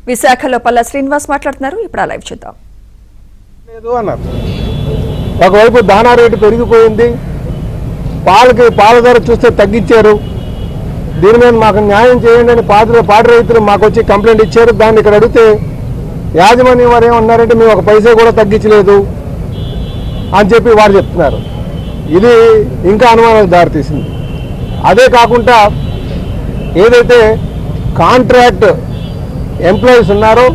విశాఖలో పల్ల శ్రీనివాస్ మాట్లాడుతున్నారు. ఇప్పుడు లైవ్ చూద్దాం. ఒకవైపు దానా రేటు పెరిగిపోయింది, పాల ధర చూస్తే తగ్గించారు. దీని మీద మాకు న్యాయం చేయండి అని పాడి రైతులు మాకు వచ్చి కంప్లైంట్ ఇచ్చారు. దాన్ని ఇక్కడ అడిగితే యాజమాన్యం వారు ఏమన్నారంటే మేము ఒక పైసా కూడా తగ్గించలేదు అని చెప్పి వారు చెప్తున్నారు. ఇది ఇంకా అనుమానాలకు దారితీసింది. అదే కాకుండా ఏదైతే కాంట్రాక్ట్ ఎంప్లాయీస్ ఉన్నారో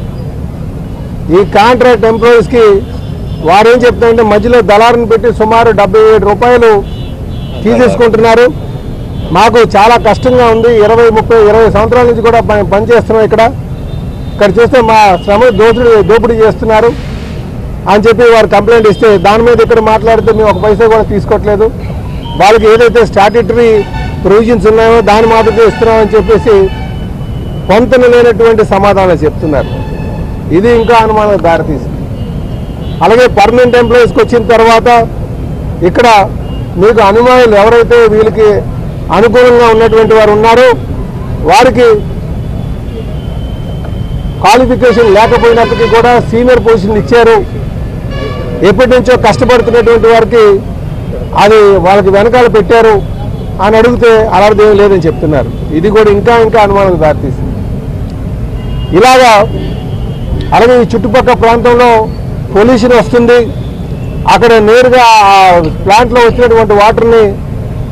ఈ కాంట్రాక్ట్ ఎంప్లాయీస్కి వారు ఏం చెప్తారంటే మధ్యలో దళారుని పెట్టి సుమారు 77 రూపాయలు తీసేసుకుంటున్నారు. మాకు చాలా కష్టంగా ఉంది. 20 సంవత్సరాల నుంచి కూడా పనిచేస్తున్నాం. ఇక్కడ చూస్తే మా శ్రమ దోపిడీ చేస్తున్నారు అని చెప్పి వారు కంప్లైంట్ ఇస్తే దాని మీద ఇక్కడ మాట్లాడితే మేము ఒక పైసా కూడా తీసుకోవట్లేదు, వాళ్ళకి ఏదైతే స్టాట్యూటరీ ప్రొవిజన్స్ ఉన్నాయో దాని మాత్రమే ఇస్తున్నామని చెప్పేసి పొంతన లేనటువంటి సమాధానాలు చెప్తున్నారు. ఇది ఇంకా అనుమానాలకు దారితీసింది. అలాగే పర్మనెంట్ ఎంప్లాయీస్కి వచ్చిన తర్వాత ఇక్కడ మీకు అనుమానులు ఎవరైతే వీళ్ళకి అనుకూలంగా ఉన్నటువంటి వారు ఉన్నారో వారికి క్వాలిఫికేషన్ లేకపోయినప్పటికీ కూడా సీనియర్ పొజిషన్ ఇచ్చారు. ఎప్పటి నుంచో కష్టపడుతున్నటువంటి వారికి అది వాళ్ళకి వెనకాల పెట్టారు అని అడిగితే అలాంటిది ఏం లేదని చెప్తున్నారు. ఇది కూడా ఇంకా అనుమానాలకు దారితీసింది. ఇలాగా అలాగే ఈ చుట్టుపక్కల ప్రాంతంలో పొల్యూషన్ వస్తుంది. అక్కడ నేరుగా ప్లాంట్లో వచ్చినటువంటి వాటర్ని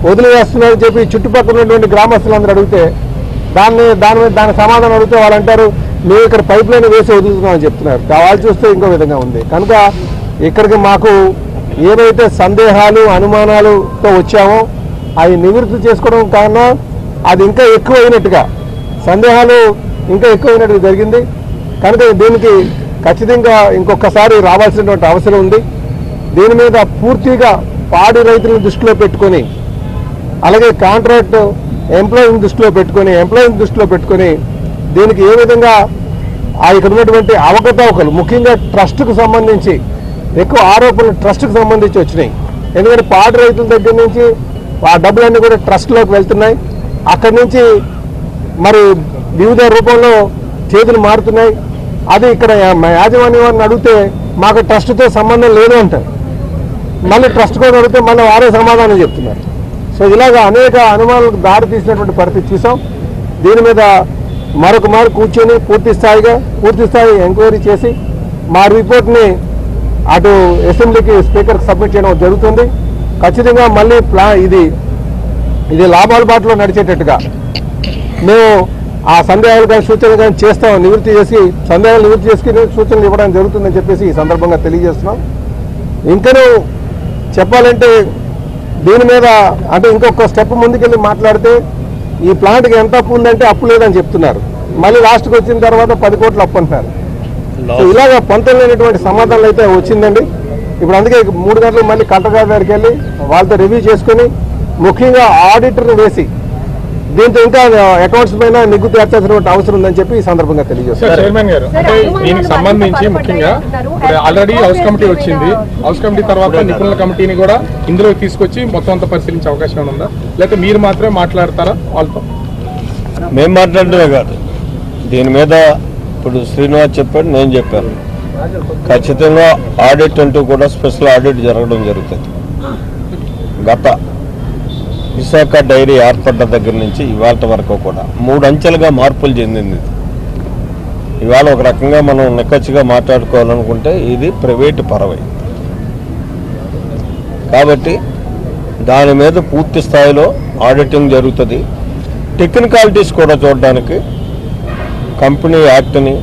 వదిలివేస్తున్నారని చెప్పి చుట్టుపక్కల ఉన్నటువంటి గ్రామస్తులందరూ అడిగితే దాని సమాధానం అడిగితే వాళ్ళు అంటారు మేము ఇక్కడ పైప్ లైన్ వేసి వదులుతున్నామని చెప్తున్నారు. వాళ్ళు చూస్తే ఇంకో విధంగా ఉంది. కనుక ఇక్కడికి మాకు ఏవైతే సందేహాలు అనుమానాలతో వచ్చామో అవి నివృత్తి చేసుకోవడం కన్నా అది ఇంకా ఎక్కువైనట్టుగా సందేహాలు ఇంకా ఎక్కువైనట్టుగా జరిగింది. కనుక దీనికి ఖచ్చితంగా ఇంకొకసారి రావాల్సినటువంటి అవసరం ఉంది. దీని మీద పూర్తిగా పాడి రైతులను దృష్టిలో పెట్టుకొని అలాగే కాంట్రాక్ట్ ఎంప్లాయీని దృష్టిలో పెట్టుకొని దీనికి ఏ విధంగా ఇక్కడ ఉన్నటువంటి అవకతవకలు ముఖ్యంగా ట్రస్ట్కు సంబంధించి ఎక్కువ ఆరోపణలు ట్రస్ట్కు సంబంధించి వచ్చినాయి. ఎందుకంటే పాడి రైతుల దగ్గర నుంచి ఆ డబ్బులన్నీ కూడా ట్రస్ట్లోకి వెళ్తున్నాయి. అక్కడి నుంచి మరి వివిధ రూపంలో చేతులు మారుతున్నాయి. అది ఇక్కడ యాజమాన్యం వారిని అడిగితే మాకు ట్రస్ట్తో సంబంధం లేదు అంటారు. మళ్ళీ ట్రస్ట్ కూడా అడిగితే మళ్ళీ వారే సమాధానం చెప్తున్నారు. సో ఇలాగా అనేక అనుమానాలకు దారి తీసినటువంటి పరిస్థితి చూసాం. దీని మీద మరొక మారు కూర్చొని పూర్తి స్థాయి ఎంక్వైరీ చేసి మా రిపోర్ట్ని అటు అసెంబ్లీకి స్పీకర్కి సబ్మిట్ చేయడం జరుగుతుంది. ఖచ్చితంగా మళ్ళీ ఇది లాభాల బాటలో నడిచేటట్టుగా మేము ఆ సందేహాలు కానీ సూచనలు కానీ చేస్తాం, సందేహాలు నివృత్తి చేసుకుని సూచనలు ఇవ్వడం జరుగుతుందని చెప్పేసి ఈ సందర్భంగా తెలియజేస్తున్నాం. ఇంకనూ చెప్పాలంటే దీని మీద అంటే ఇంకొక స్టెప్ ముందుకెళ్ళి మాట్లాడితే ఈ ప్లాంట్కి ఎంత అప్పు ఉందంటే అప్పు లేదని చెప్తున్నారు. మళ్ళీ లాస్ట్కి వచ్చిన తర్వాత 10 కోట్ల అప్పు అంటున్నారు. ఇలాగ పొంతం లేనటువంటి సమాధానాలు అయితే వచ్చిందండి. ఇప్పుడు అందుకే 3 గంటలకు మళ్ళీ కలెక్టర్ గారి దగ్గరికి వెళ్ళి వాళ్ళతో రివ్యూ చేసుకుని ముఖ్యంగా ఆడిటర్ని వేసి దీంతో ఇంకా అకౌంట్స్ పైన నిగ్గు తీర్చాల్సినటువంటి అవసరం ఉందని చెప్పి ఈ సందర్భంగా తెలియజేస్తారు. చైర్మన్ గారు, అంటే దీనికి సంబంధించి ముఖ్యంగా ఆల్రెడీ హౌస్ కమిటీ వచ్చింది. హౌస్ కమిటీ తర్వాత నిపుణుల కమిటీని కూడా ఇందులో తీసుకొచ్చి మొత్తం అంతా పరిశీలించే అవకాశం ఉందా, లేకపోతే మీరు మాత్రమే మాట్లాడతారా వాళ్ళతో? మేము మాట్లాడటమే కాదు, దీని మీద ఇప్పుడు శ్రీనివాస్ చెప్పాడు, నేను చెప్పాను. ఖచ్చితంగా ఆడిట్ అంటూ కూడా స్పెషల్ ఆడిట్ జరగడం జరుగుతుంది. గత విశాఖ డైరీ ఏర్పడ్డ దగ్గర నుంచి ఇవాళ వరకు కూడా 3 అంచెలుగా మార్పులు చెందింది. ఇవాళ ఒక రకంగా మనం నిక్కచ్చిగా మాట్లాడుకోవాలనుకుంటే ఇది ప్రైవేటు పరవై కాబట్టి దాని మీద పూర్తి స్థాయిలో ఆడిటింగ్ జరుగుతుంది. టెక్నికాలిటీస్ కూడా చూడడానికి కంపెనీ యాక్ట్ని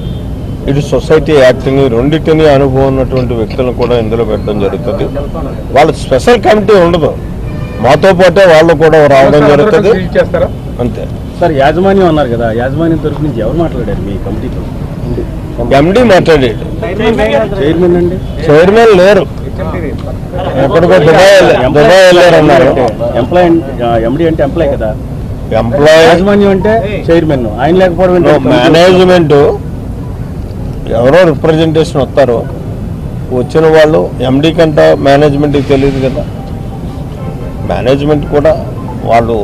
ఇటు సొసైటీ యాక్ట్ని రెండింటినీ అనుభవం ఉన్నటువంటి వ్యక్తులను కూడా ఇందులో పెట్టడం జరుగుతుంది. వాళ్ళ స్పెషల్ కమిటీ ఉండదు, మాతో పాటే వాళ్ళు కూడా రావడం జరుగుతుంది. అంతే సార్. యాజమాన్యం అన్నారు కదా, యాజమాన్యం తరఫు నుంచి ఎవరు మాట్లాడారు మీ కమిటీతో? ఎండీ మాట్లాడాడు. చైర్మన్ అండి? చైర్మన్ లేరు, ఎక్కడికో దుబాయ్ వెళ్ళారు అన్నారు. ఎంప్లాయ్ ఎండీ అంటే ఎంప్లాయ్ కదా, ఎంప్లాయ్. యాజమాన్యం అంటే చైర్మన్, ఆయన లేకపోవడం. మేనేజ్మెంట్ ఎవరో రిప్రజెంటేషన్ వస్తారు, వచ్చిన వాళ్ళు ఎండీ కంట మేనేజ్మెంట్కి తెలియదు కదా. మేనేజ్మెంట్ కూడా వాళ్ళు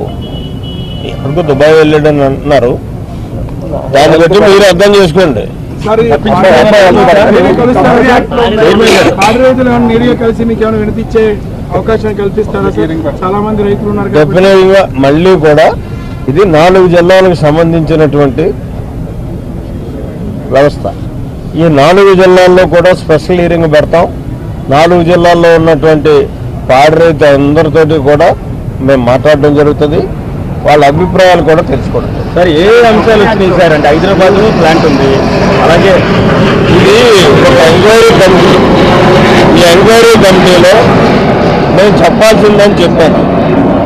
ఎక్కడికో దుబాయ్ వెళ్ళాడని అంటున్నారు. దాన్ని బట్టి మీరు అర్థం చేసుకోండి. కలిసి మీకు ఏమైనా వినిపించే అవకాశం కల్పిస్తారా? చాలా మంది రైతులు ఉన్నారు. డెఫినెట్ గా మళ్ళీ కూడా ఇది 4 జిల్లాలకు సంబంధించినటువంటి వ్యవస్థ. ఈ 4 జిల్లాల్లో కూడా స్పెషల్ హీరింగ్ పెడతాం. 4 జిల్లాల్లో ఉన్నటువంటి పాడి రైతు అందరితోటి కూడా మేము మాట్లాడడం జరుగుతుంది. వాళ్ళ అభిప్రాయాలు కూడా తెలుసుకోవడం. సార్ ఏ అంశాలు వచ్చినాయి సార్? అంటే హైదరాబాద్లో ప్లాంట్ ఉంది, అలాగే ఇది ఒక ఎంక్వైరీ కమిటీ. ఈ ఎంక్వైరీ కమిటీలో నేను చెప్పాల్సిందని చెప్పాను.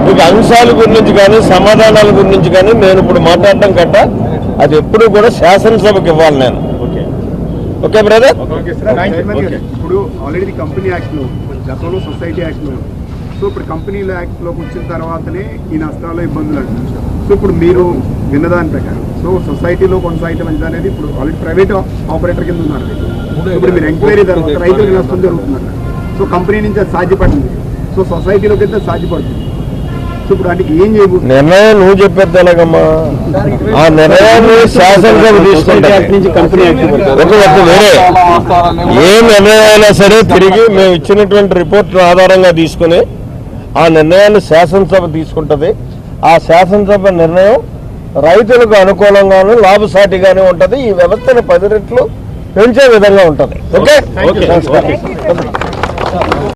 మీకు అంశాల గురించి కానీ సమాధానాల గురించి కానీ నేను ఇప్పుడు మాట్లాడటం కట్ట అది ఎప్పుడు కూడా శాసనసభకి ఇవ్వాలి నేను. Okay brother. ఇప్పుడు ఆల్రెడీ కంపెనీ యాక్ట్ లో, గతంలో సొసైటీ యాక్ట్ లో, సో ఇప్పుడు కంపెనీల యాక్ట్ లోకి వచ్చిన తర్వాతనే ఈ నష్టాలు ఇబ్బందులు అంటున్నారు. సో ఇప్పుడు మీరు విన్నదాని ప్రకారం సో సొసైటీలో కొనసాగటం అనేది ఇప్పుడు ఆల్రెడీ ప్రైవేట్ ఆపరేటర్ కింద ఉన్నారు. ఇప్పుడు మీరు ఎంక్వైరీ తర్వాత రైతులకు నష్టం జరుగుతున్నారు. సో కంపెనీ నుంచి అది సాధ్యపడింది, సో సొసైటీలోకి వెళ్తే సాధ్యపడుతుంది. సో ఇప్పుడు అంటే ఏం చేయబోతుంది? నిర్ణయం నువ్వు చెప్పేది ఎలాగమ్మా? ఆ నిర్ణయాన్ని శాసనసభ తీసుకుంటుంది. ఒక వేరే ఏ నిర్ణయం అయినా సరే తిరిగి మేము ఇచ్చినటువంటి రిపోర్ట్ ఆధారంగా తీసుకుని ఆ నిర్ణయాన్ని శాసనసభ తీసుకుంటుంది. ఆ శాసనసభ నిర్ణయం రైతులకు అనుకూలంగాను లాభసాటిగానే ఉంటుంది. ఈ వ్యవస్థను 10 రెట్లు పెంచే విధంగా ఉంటుంది. ఓకే.